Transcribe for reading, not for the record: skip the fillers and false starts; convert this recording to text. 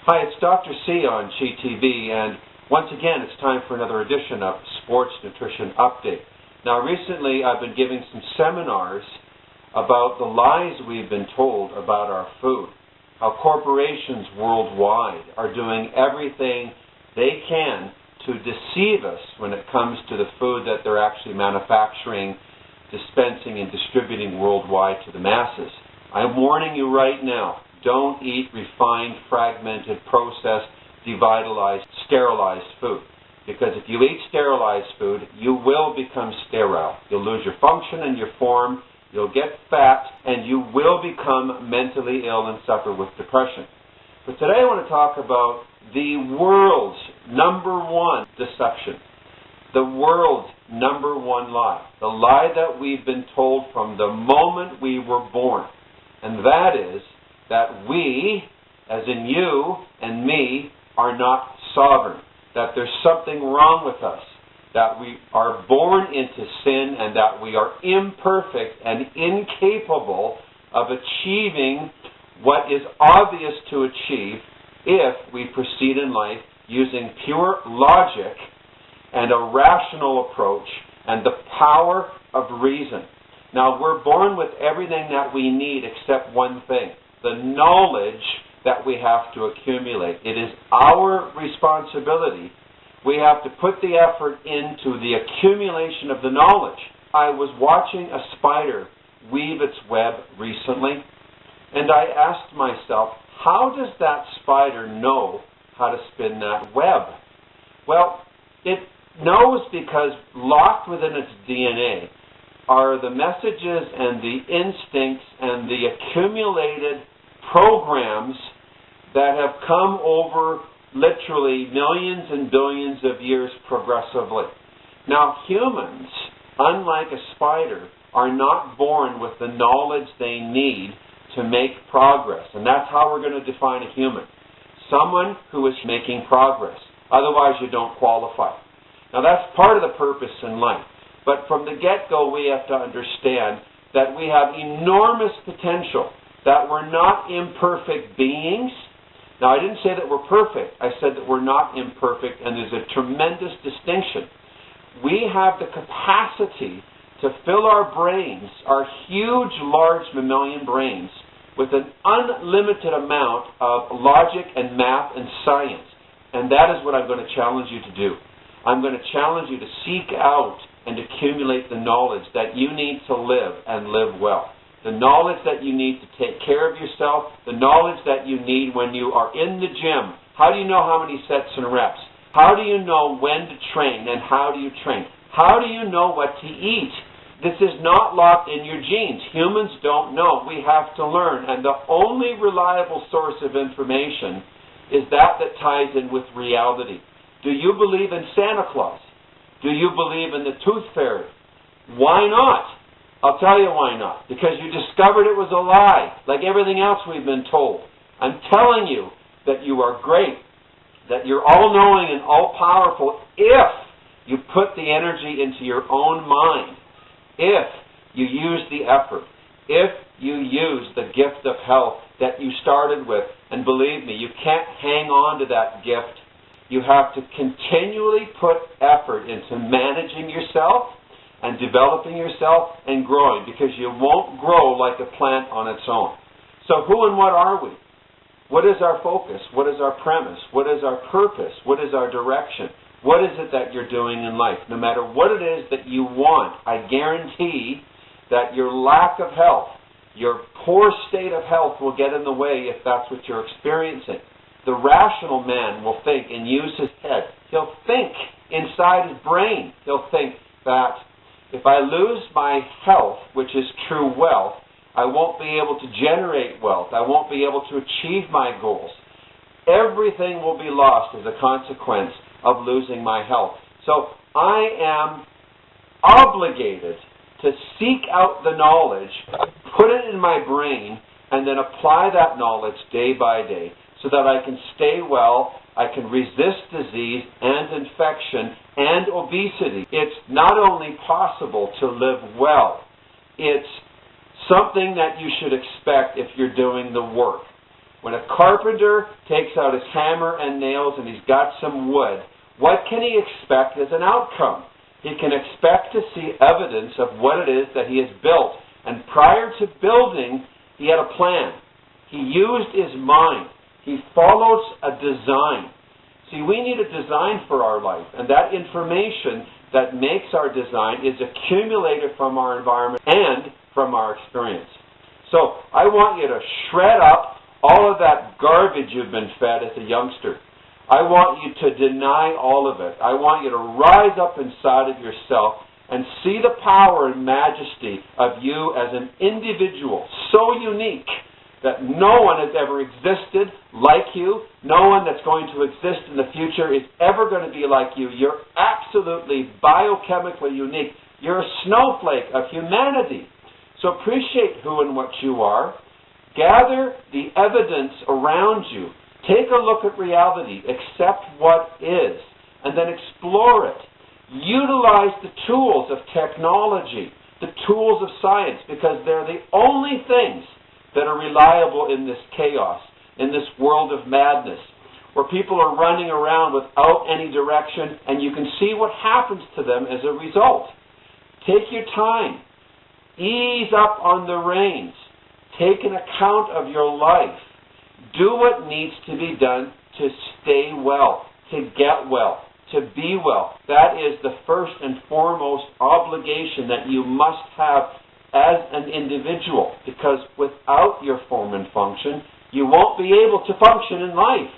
Hi, it's Dr. C on ChiTV, and once again it's time for another edition of Sports Nutrition Update. Now recently I've been giving some seminars about the lies we've been told about our food, how corporations worldwide are doing everything they can to deceive us when it comes to the food that they're actually manufacturing, dispensing, and distributing worldwide to the masses. I'm warning you right now. Don't eat refined, fragmented, processed, devitalized, sterilized food. Because if you eat sterilized food, you will become sterile. You'll lose your function and your form, you'll get fat, and you will become mentally ill and suffer with depression. But today I want to talk about the world's #1 deception. The world's #1 lie. The lie that we've been told from the moment we were born. And that is that we, as in you and me, are not sovereign, that there's something wrong with us, that we are born into sin and that we are imperfect and incapable of achieving what is obvious to achieve if we proceed in life using pure logic and a rational approach and the power of reason. Now, we're born with everything that we need except one thing: the knowledge that we have to accumulate. It is our responsibility. We have to put the effort into the accumulation of the knowledge. I was watching a spider weave its web recently, and I asked myself, how does that spider know how to spin that web? Well, it knows because locked within its DNA are the messages and the instincts and the accumulated programs that have come over literally millions and billions of years progressively. Now, humans, unlike a spider, are not born with the knowledge they need to make progress. And that's how we're going to define a human. Someone who is making progress. Otherwise, you don't qualify. Now, that's part of the purpose in life. But from the get-go, we have to understand that we have enormous potential, that we're not imperfect beings. Now, I didn't say that we're perfect. I said that we're not imperfect, and there's a tremendous distinction. We have the capacity to fill our brains, our huge, large mammalian brains, with an unlimited amount of logic and math and science. And that is what I'm going to challenge you to do. I'm going to challenge you to seek out and accumulate the knowledge that you need to live and live well. The knowledge that you need to take care of yourself, the knowledge that you need when you are in the gym. How do you know how many sets and reps? How do you know when to train and how do you train? How do you know what to eat? This is not locked in your genes. Humans don't know. We have to learn. And the only reliable source of information is that ties in with reality. Do you believe in Santa Claus? Do you believe in the tooth fairy? Why not? I'll tell you why not. Because you discovered it was a lie, like everything else we've been told. I'm telling you that you are great, that you're all-knowing and all-powerful if you put the energy into your own mind, if you use the effort, if you use the gift of health that you started with. And believe me, you can't hang on to that gift. You have to continually put effort into managing yourself and developing yourself and growing, because you won't grow like a plant on its own. So who and what are we? What is our focus? What is our premise? What is our purpose? What is our direction? What is it that you're doing in life? No matter what it is that you want, I guarantee that your lack of health, your poor state of health will get in the way if that's what you're experiencing. The rational man will think and use his head. He'll think inside his brain. He'll think that if I lose my health, which is true wealth, I won't be able to generate wealth. I won't be able to achieve my goals. Everything will be lost as a consequence of losing my health. So I am obligated to seek out the knowledge, put it in my brain, and then apply that knowledge day by day, so that I can stay well, I can resist disease and infection and obesity. It's not only possible to live well, it's something that you should expect if you're doing the work. When a carpenter takes out his hammer and nails and he's got some wood, what can he expect as an outcome? He can expect to see evidence of what it is that he has built. And prior to building, he had a plan. He used his mind. He follows a design. See, we need a design for our life, and that information that makes our design is accumulated from our environment and from our experience. So, I want you to shred up all of that garbage you've been fed as a youngster. I want you to deny all of it. I want you to rise up inside of yourself and see the power and majesty of you as an individual, so unique that no one has ever existed like you. No one that's going to exist in the future is ever going to be like you. You're absolutely biochemically unique. You're a snowflake of humanity. So appreciate who and what you are. Gather the evidence around you. Take a look at reality. Accept what is. And then explore it. Utilize the tools of technology, the tools of science, because they're the only things that are reliable in this chaos, in this world of madness, where people are running around without any direction, and you can see what happens to them as a result. Take your time. Ease up on the reins. Take an account of your life. Do what needs to be done to stay well, to get well, to be well. That is the first and foremost obligation that you must have as an individual, because without your form and function, you won't be able to function in life.